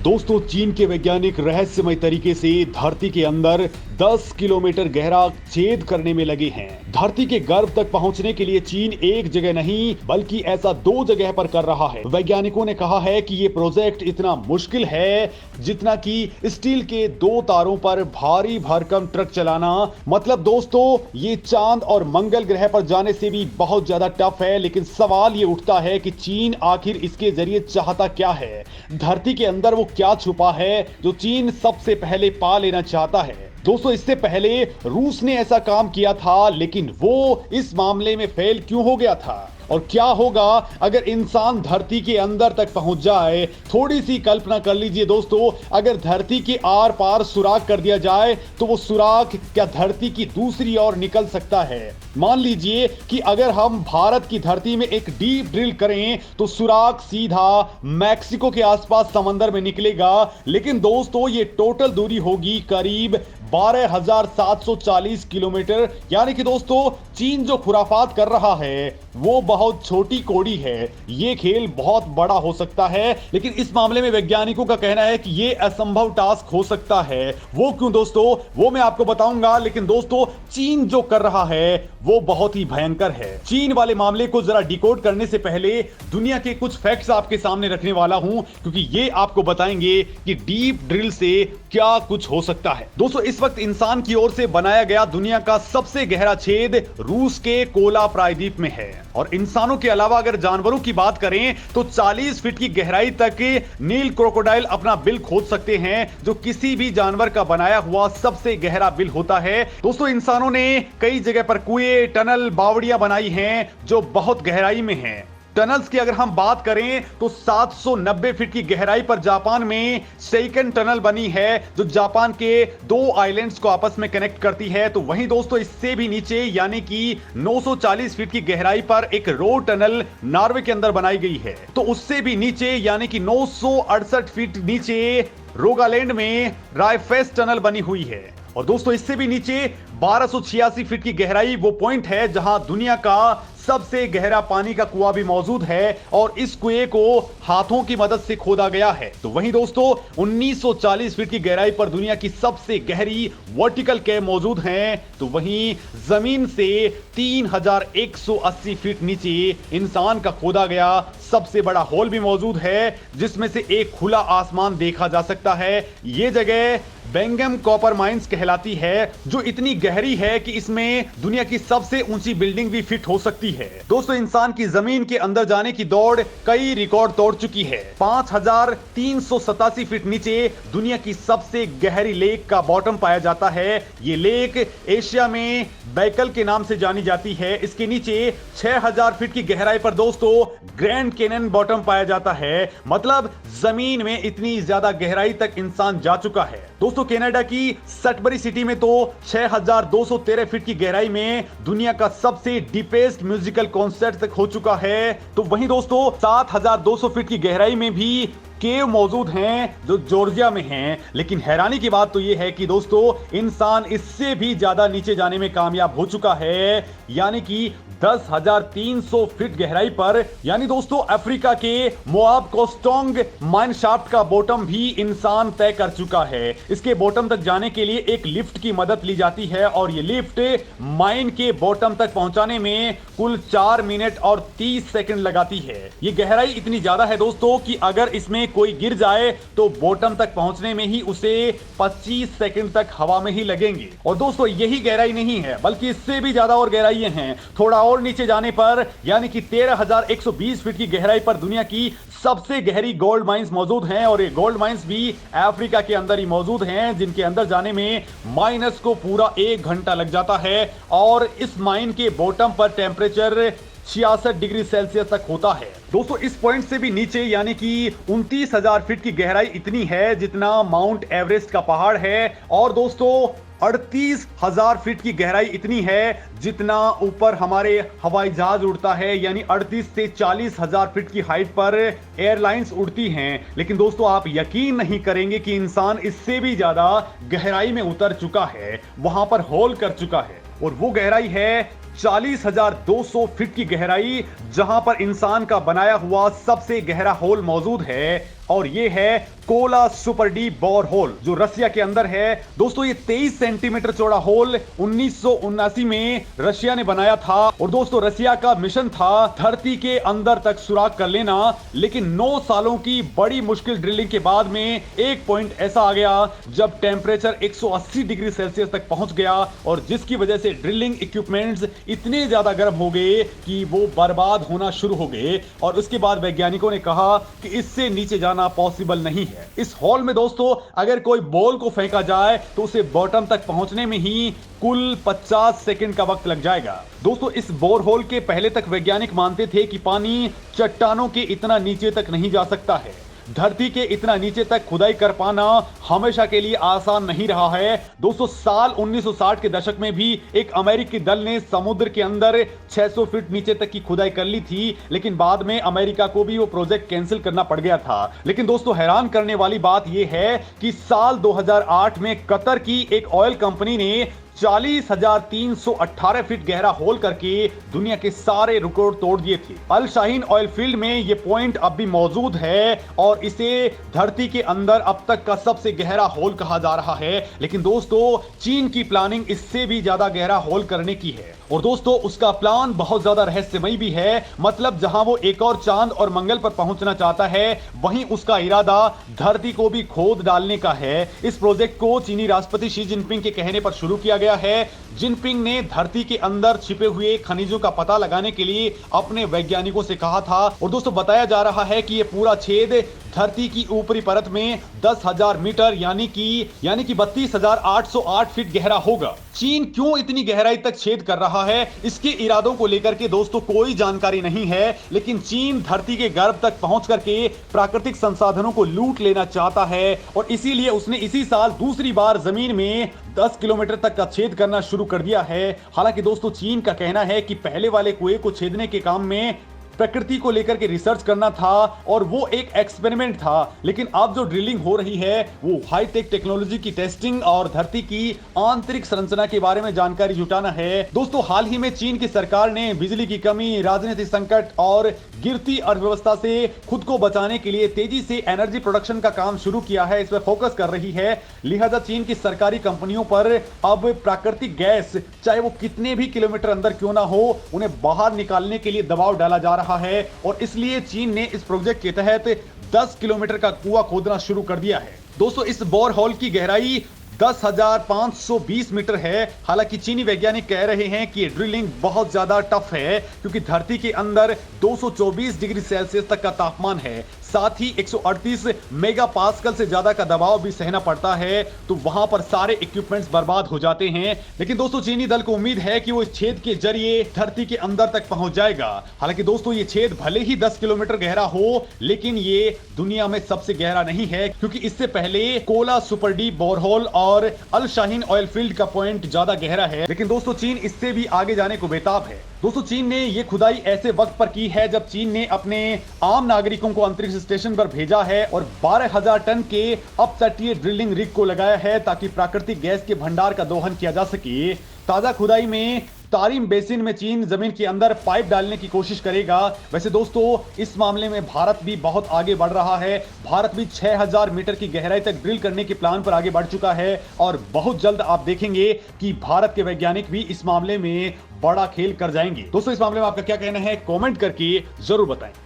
दोस्तों, चीन के वैज्ञानिक रहस्यमय तरीके से धरती के अंदर 10 किलोमीटर गहरा छेद करने में लगे हैं। धरती के गर्भ तक पहुंचने के लिए चीन एक जगह नहीं बल्कि ऐसा 2 जगह पर कर रहा है। वैज्ञानिकों ने कहा है कि ये प्रोजेक्ट इतना मुश्किल है जितना कि स्टील के 2 तारों पर भारी भरकम ट्रक चलाना। मतलब दोस्तों, ये चांद और मंगल ग्रह पर जाने से भी बहुत ज्यादा टफ है। लेकिन सवाल ये उठता है कि चीन आखिर इसके जरिए चाहता क्या है? धरती के अंदर वो क्या छुपा है जो चीन सबसे पहले पा लेना चाहता है? दोस्तों, इससे पहले रूस ने ऐसा काम किया था, लेकिन वो इस मामले में फेल क्यों हो गया था? और क्या होगा अगर इंसान धरती के अंदर तक पहुंच जाए? थोड़ी सी कल्पना कर लीजिए दोस्तों, अगर धरती के आर पार सुराख कर दिया जाए तो वो सुराख क्या धरती की दूसरी ओर निकल सकता है? मान लीजिए कि अगर हम भारत की धरती में एक डीप ड्रिल करें तो सुराख सीधा मैक्सिको के आसपास समंदर में निकलेगा। लेकिन दोस्तों, ये टोटल दूरी होगी करीब 12,740 किलोमीटर। यानी कि दोस्तों, चीन जो खुराफात कर रहा है वो बहुत छोटी कोड़ी है। ये खेल बहुत बड़ा हो सकता है, लेकिन इस मामले में वैज्ञानिकों का कहना है कि ये असंभव टास्क हो सकता है। वो क्यों दोस्तों, वो मैं आपको बताऊंगा। लेकिन दोस्तों, चीन जो कर रहा है वो बहुत ही भयंकर है। चीन वाले मामले को जरा डिकोड करने से पहले दुनिया के कुछ फैक्ट्स आपके सामने रखने वाला हूं, क्योंकि ये आपको बताएंगे कि डीप ड्रिल से क्या कुछ हो सकता है। दोस्तों, इस वक्त इंसान की ओर से बनाया गया दुनिया का सबसे गहरा छेद रूस के कोला प्रायद्वीप में है। और इंसानों के अलावा अगर जानवरों की बात करें तो 40 फीट की गहराई तक नील क्रोकोडाइल अपना बिल खोद सकते हैं, जो किसी भी जानवर का बनाया हुआ सबसे गहरा बिल होता है। दोस्तों, इंसानों ने कई जगह पर कुएं, टनल, बावड़ियां बनाई हैं जो बहुत गहराई में हैं। टनल्स की अगर हम बात करें तो 790 फीट की गहराई पर जापान में सेकंड टनल बनी है, जो जापान के 2 आइलैंड्स को आपस में कनेक्ट करती है। तो वहीं दोस्तों, इससे भी नीचे यानी कि 940 फीट की गहराई पर एक रोड टनल नॉर्वे के अंदर बनाई गई है। तो उससे भी नीचे यानी कि 968 फीट नीचे रोगालैंड में रायफेस टनल बनी हुई है। और दोस्तों, इससे भी नीचे 1286 फीट की गहराई वो पॉइंट है जहां दुनिया का सबसे गहरा पानी का कुआं भी मौजूद है, और इस कुएं को हाथों की मदद से खोदा गया है। तो वहीं दोस्तों, 1940 फीट की गहराई पर दुनिया की सबसे गहरी वर्टिकल केव मौजूद हैं। तो वहीं जमीन से 3180 फीट नीचे इंसान का खोदा गया सबसे बड़ा होल भी मौजूद है, जिसमें से एक खुला आसमान देखा जा सकता है। यह जगह बेंगम कॉपर माइंस कहलाती है, जो इतनी गहरी है कि इसमें दुनिया की सबसे ऊंची बिल्डिंग भी फिट हो सकती है। दोस्तों, इंसान की जमीन के अंदर जाने की दौड़ कई रिकॉर्ड तोड़ चुकी है। 5387 फीट नीचे दुनिया की सबसे गहरी लेक का बॉटम पाया जाता है। ये लेक एशिया में बैकल के नाम से जानी जाती है। इसके नीचे 6000 फीट की गहराई पर दोस्तों ग्रैंड कैनन बॉटम पाया जाता है। मतलब जमीन में इतनी ज्यादा गहराई तक इंसान जा चुका है। दोस्तों, कनाडा की सटबरी सिटी में तो 6213 फीट की गहराई में दुनिया का सबसे डीपेस्ट म्यूजिकल कॉन्सर्ट तक हो चुका है। तो वहीं दोस्तों, 7200 फीट की गहराई में भी केव मौजूद हैं जो जॉर्जिया में हैं। लेकिन हैरानी की बात तो यह है कि दोस्तों, इंसान इससे भी ज्यादा नीचे जाने में कामयाब हो चुका है, यानी कि 10,300 फीट गहराई पर। यानी दोस्तों, अफ्रीका के मोआब कोस्टोंग माइन शाफ्ट का बॉटम भी इंसान तय कर चुका है। इसके बॉटम तक जाने के लिए एक लिफ्ट की मदद ली जाती है, और ये लिफ्ट माइन के बॉटम तक पहुंचाने में कुल 4 मिनट और 30 सेकंड लगाती है। ये गहराई इतनी ज्यादा है दोस्तों कि अगर इसमें कोई गिर जाए तो बॉटम तक पहुंचने में ही उसे 25 सेकंड तक हवा में ही लगेंगे। और दोस्तों, यही गहराई नहीं है, बल्कि इससे भी ज्यादा और गहराइयां हैं। थोड़ा और नीचे जाने पर यानी कि 13,120 फीट की गहराई पर दुनिया की सबसे गहरी गोल्ड माइंस मौजूद हैं, और ये गोल्ड माइंस भी अफ्रीका के अंदर ही मौजूद हैं, जिनके अंदर जाने में माइनस को पूरा 1 घंटा लग जाता है। और इस माइन के बॉटम पर टेम्परेचर 66 डिग्री सेल्सियस तक होता है। दोस्तों, इस पॉइंट से भी नीचे यानी कि 29,000 फीट की गहराई इतनी है जितना माउंट एवरेस्ट का पहाड़ है। और दोस्तों, 38,000 फीट की गहराई इतनी है जितना ऊपर हमारे हवाई जहाज उड़ता है, यानी 38 से 40,000 फीट की हाइट पर एयरलाइंस उड़ती हैं। लेकिन दोस्तों, आप यकीन नहीं करेंगे कि इंसान इससे भी ज्यादा गहराई में उतर चुका है, वहां पर होल कर चुका है। और वो गहराई है 40,200 फीट की गहराई, जहां पर इंसान का बनाया हुआ सबसे गहरा होल मौजूद है। और ये है Kola super deep bore hole जो रसिया के अंदर है। दोस्तों ये 23 सेंटीमीटर चौड़ा होल 1979 में रशिया ने बनाया था और दोस्तों रसिया का मिशन था धरती के अंदर तक सुराग कर लेना, लेकिन 9 सालों की बड़ी मुश्किल ड्रिलिंग के बाद में एक पॉइंट ऐसा आ गया जब टेम्परेचर 180 डिग्री सेल्सियस तक पहुंच गया और जिसकी वजह से ड्रिलिंग इक्विपमेंट्स इतने ज्यादा गर्म हो गए कि वो बर्बाद होना शुरू हो गए और उसके बाद वैज्ञानिकों ने कहा कि इससे नीचे जाना पॉसिबल नहीं है। इस हॉल में दोस्तों अगर कोई बॉल को फेंका जाए तो उसे बॉटम तक पहुंचने में ही कुल 50 सेकंड का वक्त लग जाएगा। दोस्तों इस बोर होल के पहले तक वैज्ञानिक मानते थे कि पानी चट्टानों के इतना नीचे तक नहीं जा सकता है। धरती के इतना नीचे तक खुदाई कर पाना हमेशा के लिए आसान नहीं रहा है। दोस्तों साल 1960 के दशक में भी एक अमेरिकी दल ने समुद्र के अंदर 600 फीट नीचे तक की खुदाई कर ली थी, लेकिन बाद में अमेरिका को भी वो प्रोजेक्ट कैंसिल करना पड़ गया था। लेकिन दोस्तों हैरान करने वाली बात यह है कि साल 2008 में कतर की एक ऑयल कंपनी ने 40,318 फीट गहरा होल करके दुनिया के सारे रिकॉर्ड तोड़ दिए थे। अल शाहीन ऑयल फील्ड में यह पॉइंट अब भी मौजूद है और इसे धरती के अंदर अब तक का सबसे गहरा होल कहा जा रहा है। लेकिन दोस्तों चीन की प्लानिंग इससे भी ज्यादा गहरा होल करने की है और दोस्तों उसका प्लान बहुत ज्यादा रहस्यमयी भी है। मतलब जहां वो एक और चांद और मंगल पर पहुंचना चाहता है वहीं उसका इरादा धरती को भी खोद डालने का है। इस प्रोजेक्ट को चीनी राष्ट्रपति शी जिनपिंग के कहने पर शुरू किया गया है। जिनपिंग ने धरती के अंदर छिपे हुए खनिजों का पता लगाने के लिए अपने वैज्ञानिकों से कहा था और दोस्तों बताया जा रहा है कि यह पूरा छेद धरती की ऊपरी परत में 10,000 मीटर यानी कि 32,808 फीट गहरा होगा। चीन क्यों इतनी गहराई तक छेद कर रहा है इसके इरादों को लेकर के दोस्तों कोई जानकारी नहीं है, लेकिन चीन धरती के गर्भ तक पहुंच करके प्राकृतिक संसाधनों को लूट लेना चाहता है और इसीलिए उसने इसी साल दूसरी बार जमीन में 10 किलोमीटर तक का छेद करना शुरू कर दिया है। हालांकि दोस्तों चीन का कहना है कि पहले वाले कुएं को छेदने के काम में प्रकृति को लेकर के रिसर्च करना था और वो एक एक्सपेरिमेंट था, लेकिन अब जो ड्रिलिंग हो रही है वो हाईटेक टेक्नोलॉजी की टेस्टिंग और धरती की आंतरिक संरचना के बारे में जानकारी जुटाना है। दोस्तों हाल ही में चीन की सरकार ने बिजली की कमी, राजनीतिक संकट और गिरती अर्थव्यवस्था से खुद को बचाने के लिए तेजी से एनर्जी प्रोडक्शन का काम शुरू किया है, इस पर फोकस कर रही है। लिहाजा चीन की सरकारी कंपनियों पर अब प्राकृतिक गैस चाहे वो कितने भी किलोमीटर अंदर क्यों ना हो उन्हें बाहर निकालने के लिए दबाव डाला जा रहा है और इसलिए चीन ने इस प्रोजेक्ट के तहत 10 किलोमीटर का कुआं खोदना शुरू कर दिया है। दोस्तों इस बोर होल की गहराई 10,520 मीटर है। हालांकि चीनी वैज्ञानिक कह रहे हैं कि ड्रिलिंग बहुत ज्यादा टफ है क्योंकि धरती के अंदर 224 डिग्री सेल्सियस तक का तापमान है, साथ ही 138 मेगा पास्कल से ज्यादा का दबाव भी सहना पड़ता है, तो वहां पर सारे इक्विपमेंट्स बर्बाद हो जाते हैं। लेकिन दोस्तों चीनी दल को उम्मीद है कि वो इस छेद के जरिए धरती के अंदर तक पहुंच जाएगा। हालांकि दोस्तों ये छेद भले ही 10 किलोमीटर गहरा हो लेकिन ये दुनिया में सबसे गहरा नहीं है क्योंकि इससे पहले कोला सुपर डीप बोरहोल और अल शाहीन ऑयल फील्ड का पॉइंट ज्यादा गहरा है। लेकिन दोस्तों चीन इससे भी आगे जाने को बेताब है। दोस्तों चीन ने यह खुदाई ऐसे वक्त पर की है जब चीन ने अपने आम नागरिकों को अंतरिक्ष स्टेशन पर भेजा है और 12,000 टन के अपतटीय ड्रिलिंग रिग को लगाया है ताकि प्राकृतिक गैस के भंडार का दोहन किया जा सके। ताजा खुदाई में तारिम बेसिन में चीन जमीन के अंदर पाइप डालने की कोशिश करेगा। वैसे दोस्तों इस मामले में भारत भी बहुत आगे बढ़ रहा है। भारत भी 6,000 मीटर की गहराई तक ड्रिल करने के प्लान पर आगे बढ़ चुका है और बहुत जल्द आप देखेंगे कि भारत के वैज्ञानिक भी इस मामले में बड़ा खेल कर जाएंगे। दोस्तों इस मामले में आपका क्या कहना है कमेंट करके जरूर बताएं।